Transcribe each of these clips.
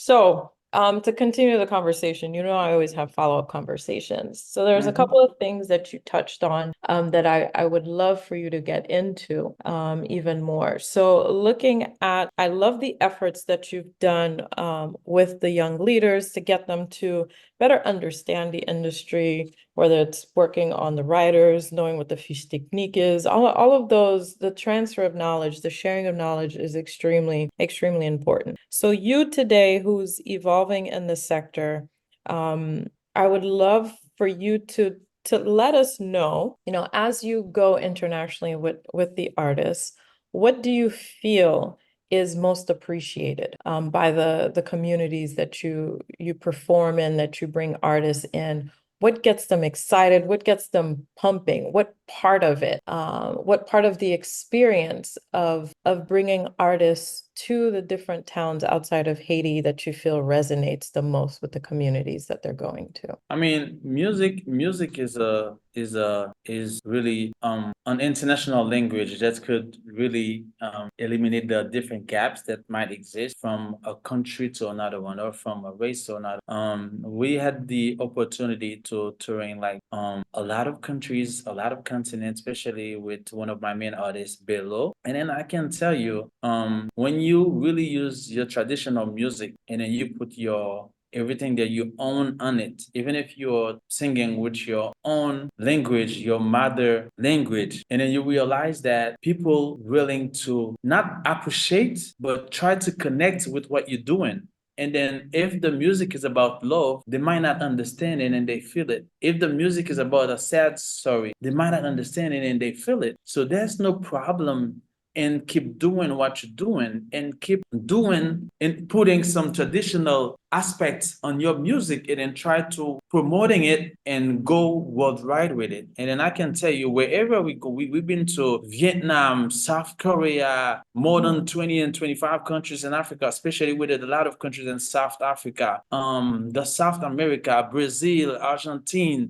So, to continue the conversation, I always have follow-up conversations. So there's a Mhm. couple of things that you touched on that I would love for you to get into even more. So I love the efforts that you've done with the young leaders to get them to better understand the industry, whether it's working on the writers, knowing what the fiche technique is, all of those, the transfer of knowledge, the sharing of knowledge is extremely, extremely important. So you today, who's evolving in the sector, I would love for you to let us know, as you go internationally with the artists, what do you feel is most appreciated by the communities that you perform in, that you bring artists in? What gets them excited? What gets them pumping? What part of the experience of bringing artists to the different towns outside of Haiti that you feel resonates the most with the communities that they're going to? I mean, music is really an international language that could really eliminate the different gaps that might exist from a country to another one or from a race to another. We had the opportunity to touring like a lot of countries, a lot of continents, especially with one of my main artists, Bello. And then I can tell you, when you really use your traditional music and then you put your everything that you own on it, even if you're singing with your own language, your mother language, and then you realize that people willing to not appreciate but try to connect with what you're doing. And then if the music is about love, they might not understand it and they feel it. If the music is about a sad story, they might not understand it and they feel it. So there's no problem, and keep doing what you're doing and keep doing and putting some traditional aspects on your music and then try to promoting it and go worldwide with it. And then I can tell you, wherever we go, we've been to Vietnam, South Korea, more than 20 and 25 countries in Africa, especially with a lot of countries in South Africa, the South America, Brazil, Argentina,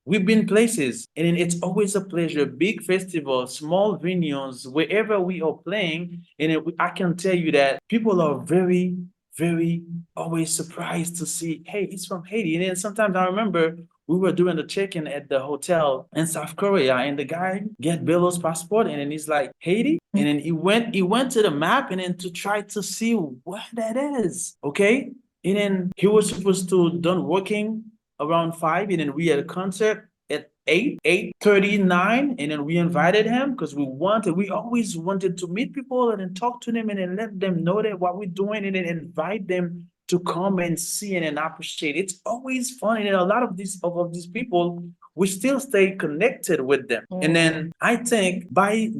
we've been places, and it's always a pleasure. Big festivals, small venues, wherever we are playing, and I can tell you that people are very, very always surprised to see, hey, it's from Haiti. And then sometimes I remember we were doing the check-in at the hotel in South Korea, and the guy get Bello's passport, and then he's like, Haiti, and then he went to the map, and then to try to see what that is, okay. And then he was supposed to done working around 5, and then we had a concert at 8:39, and then we invited him because we always wanted to meet people and then talk to them and then let them know that what we're doing and then invite them to come and see and then appreciate. It's always fun, and then a lot of these people, we still stay connected with them. And then I think by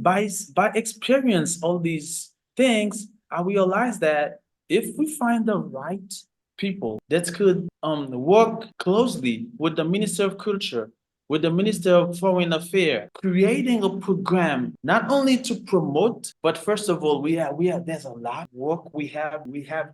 experience all these things, I realize that if we find the right people that could work closely with the Minister of Culture, with the Minister of Foreign Affairs, creating a program not only to promote, but first of all, we have there's a lot of work we have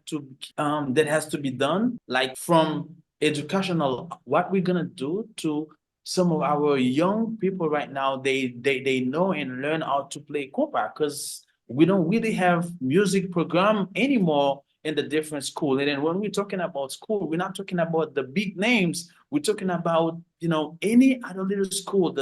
to that has to be done, like from educational, what we're gonna do to some of our young people right now, they know and learn how to play compa, because we don't really have music program anymore in the different school. And then when we're talking about school, we're not talking about the big names. We're talking about, any other little school.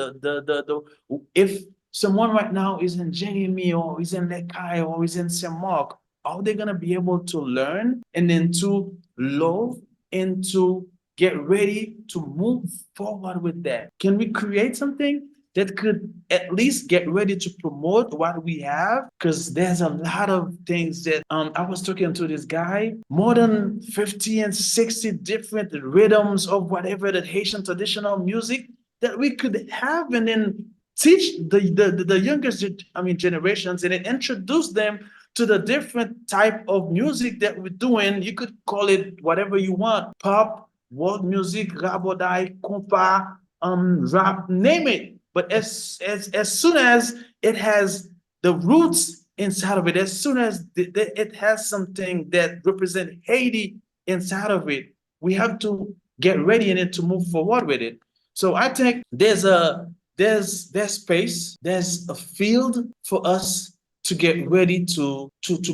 If someone right now is in Jeremy or is in Lekai or is in Saint Mark, are they gonna be able to learn and then to love and to get ready to move forward with that? Can we create something that could at least get ready to promote what we have? Because there's a lot of things that I was talking to this guy, more than 50 and 60 different rhythms of whatever the Haitian traditional music that we could have, and then teach the younger generations, and then introduce them to the different type of music that we're doing. You could call it whatever you want: pop, world music, rabodai, compa, rap, name it. But as soon as it has the roots inside of it, as soon as it has something that represents Haiti inside of it, we have to get ready in it to move forward with it. So I think there's space, there's a field for us to get ready to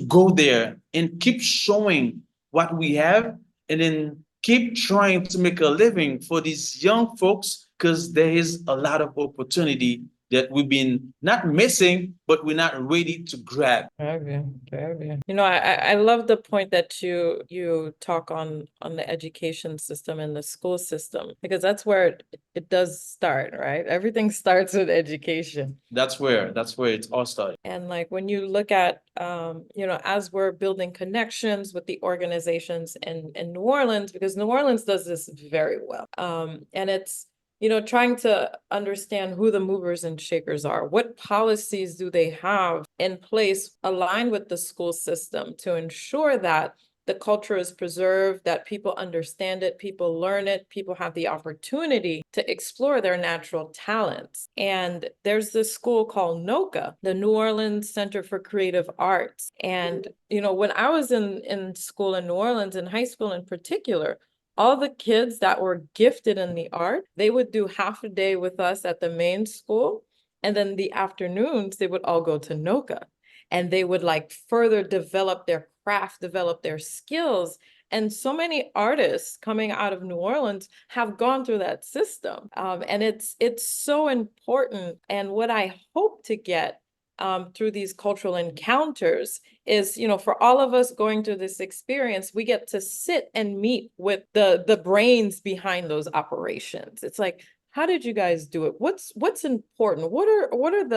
go there and keep showing what we have and then keep trying to make a living for these young folks because there is a lot of opportunity that we've been not missing, but we're not ready to grab. Very good, very good. You know, I love the point that you talk on the education system and the school system, because that's where it does start, right? Everything starts with education. That's where it's all started. And like when you look at you know, as we're building connections with the organizations in New Orleans, because New Orleans does this very well. And it's, you know, trying to understand who the movers and shakers are. What policies do they have in place aligned with the school system to ensure that the culture is preserved, that people understand it, people learn it, people have the opportunity to explore their natural talents. And there's this school called NOCA, the New Orleans Center for Creative Arts. And, you know, when I was in school in New Orleans, in high school in particular, all the kids that were gifted in the art, they would do half a day with us at the main school. And then the afternoons, they would all go to NOCA and they would like further develop their craft, develop their skills. And so many artists coming out of New Orleans have gone through that system. And it's so important. And what I hope to get through these cultural encounters is, you know, for all of us going through this experience, we get to sit and meet with the brains behind those operations. It's like, how did you guys do it? What's important? What are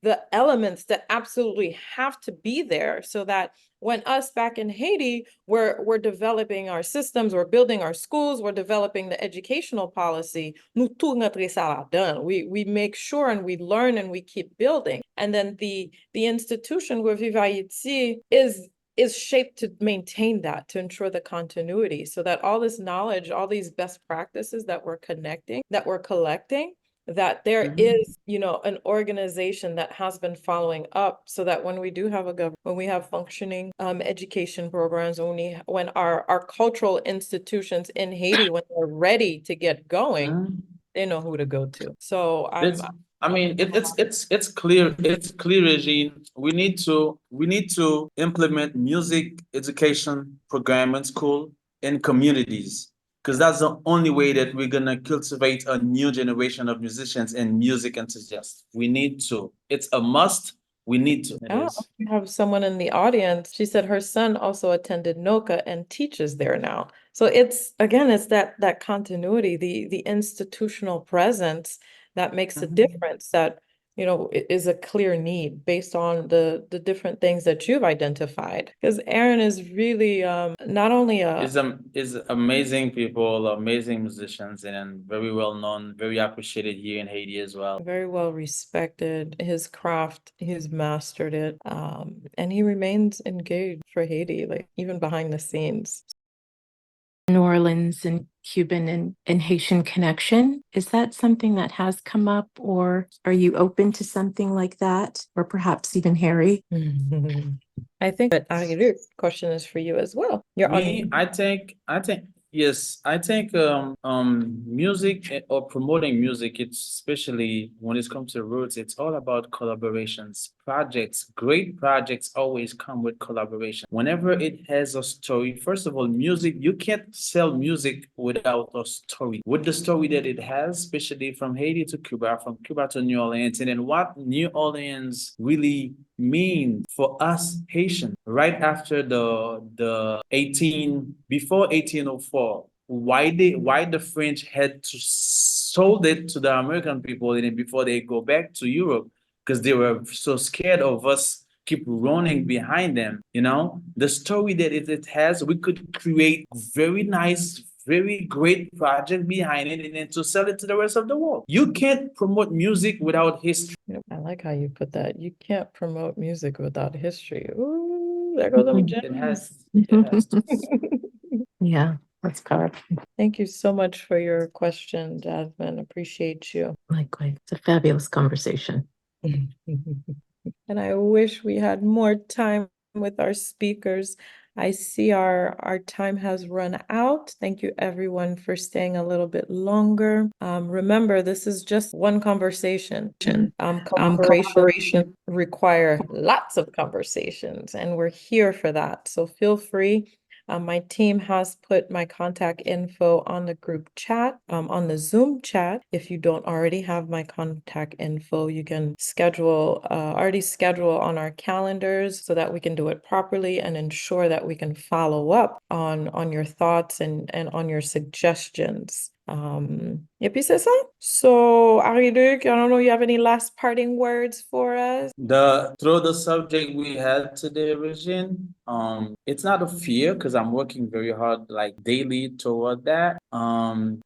the elements that absolutely have to be there so that when us back in Haiti, we're developing our systems, we're building our schools, we're developing the educational policy, nous tout rentrer ça là-dedans. We make sure and we learn and we keep building. And then the institution where Viva Haiti is shaped to maintain that, to ensure the continuity, so that all this knowledge, all these best practices that we're connecting, that we're collecting, that there is, you know, an organization that has been following up so that when we do have a government, when we have functioning education programs, when our cultural institutions in Haiti, when they're ready to get going, they know who to go to. So It's, I mean, it's clear, Regine. We need to implement music education program in school in communities because that's the only way that we're gonna cultivate a new generation of musicians and music enthusiasts. We need to. It's a must. We need to. It Oh, is. we have someone in the audience. She said her son also attended NOCA and teaches there now. So it's again, it's that continuity, the institutional presence that makes a difference, that, you know, is a clear need based on the different things that you've identified. Because Aaron is really not only a Is amazing people, amazing musicians, and very well known, very appreciated here in Haiti as well. very well respected, his craft, he's mastered it, and he remains engaged for Haiti, like even behind the scenes. New Orleans and Cuban and Haitian connection. Is that something that has come up, or are you open to something like that? Or perhaps even Harry? I think that Ariru's question is for you as well. You're on. Me, I think yes, I think music or promoting music, it's especially when it comes to roots, it's all about collaborations. Projects, great projects always come with collaboration. Whenever it has a story, first of all, music, you can't sell music without a story. With the story that it has, especially from Haiti to Cuba, from Cuba to New Orleans, and then what New Orleans really mean for us Haitians right after the 18 before 1804, why the French had to sold it to the American people and then before they go back to Europe because they were so scared of us keep running behind them. You know, the story that it has, we could create very nice, very great project behind it and then to sell it to the rest of the world. You can't promote music without history. I like how you put that. You can't promote music without history. Ooh, there goes them It gems. has to. Yeah, that's powerful. Thank you so much for your question, Jasmine. Appreciate you. Likewise, it's a fabulous conversation. And I wish we had more time with our speakers. I see our time has run out. Thank you everyone for staying a little bit longer. Remember, this is just one conversation. Collaboration require lots of conversations, and we're here for that. So feel free My team has put my contact info on the group chat, on the Zoom chat. If you don't already have my contact info, you can already schedule on our calendars so that we can do it properly and ensure that we can follow up on your thoughts and on your suggestions. Et puis c'est ça. So, Ariluc, I don't know, you have any last parting words for us? Through the subject we had today, Regine, it's not a fear because I'm working very hard, like daily toward that.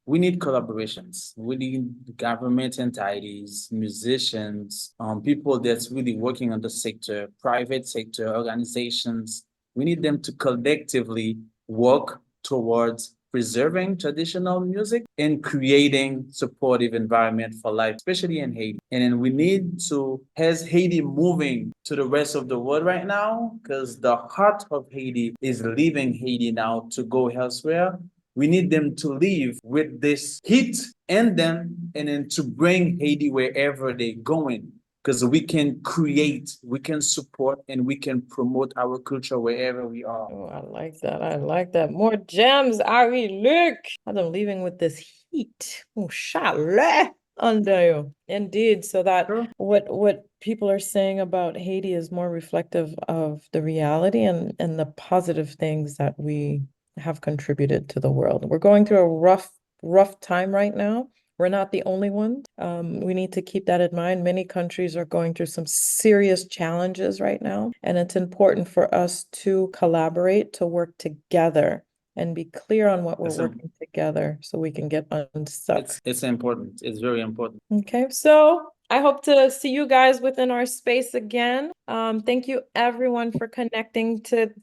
We need collaborations. We need government entities, musicians, people that's really working on the sector, private sector, organizations. We need them to collectively work towards preserving traditional music and creating supportive environment for life, especially in Haiti. And then we need to, has Haiti moving to the rest of the world right now, because the heart of Haiti is leaving Haiti now to go elsewhere. We need them to leave with this heat in them and then to bring Haiti wherever they're going, because we can create, we can support, and we can promote our culture wherever we are. Oh, I like that. I like that. More gems, Ari. Look, I'm leaving with this heat. Oh, chalet under you. Indeed. So that Sure. what people are saying about Haiti is more reflective of the reality and the positive things that we have contributed to the world. We're going through a rough time right now. We're not the only ones. We need to keep that in mind. Many countries are going through some serious challenges right now, and it's important for us to collaborate, to work together, and be clear on what we're working together so we can get unstuck. It's important. It's very important. Okay, so I hope to see you guys within our space again. Thank you everyone for connecting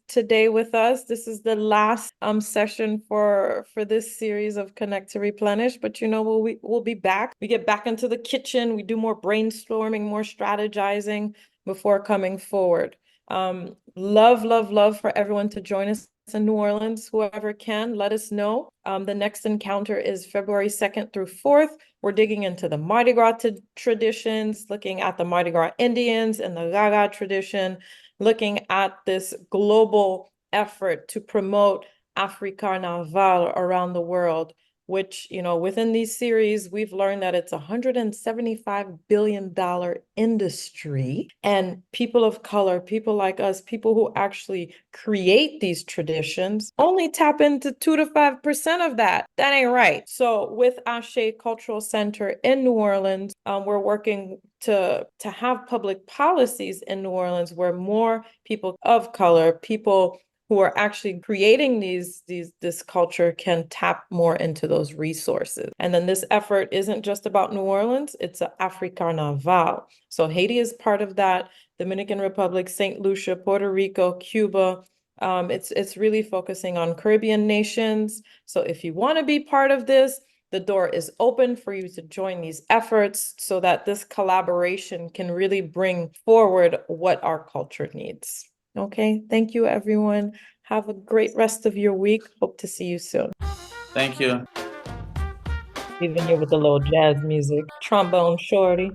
today with us. This is the last session for this series of Connect to Replenish, but you know we'll be back. We get back into the kitchen, we do more brainstorming, more strategizing before coming forward. Love for everyone to join us in New Orleans. Whoever can, let us know. The next encounter is February 2nd through 4th. We're digging into the Mardi Gras traditions, looking at the Mardi Gras Indians and the Gaga tradition, looking at this global effort to promote Africarnaval around the world, which, you know, within these series, we've learned that it's a $175 billion industry. And people of color, people like us, people who actually create these traditions, only tap into 2 to 5% of that. That ain't right. So with Ashe Cultural Center in New Orleans, we're working to have public policies in New Orleans where more people of color, people who are actually creating this culture can tap more into those resources. And then this effort isn't just about New Orleans, it's an Africarnaval. So Haiti is part of that, Dominican Republic, St. Lucia, Puerto Rico, Cuba. It's really focusing on Caribbean nations. So if you want to be part of this, the door is open for you to join these efforts so that this collaboration can really bring forward what our culture needs. Okay, thank you, everyone. Have a great rest of your week. Hope to see you soon. Thank you. Even here with the little jazz music, trombone shorty.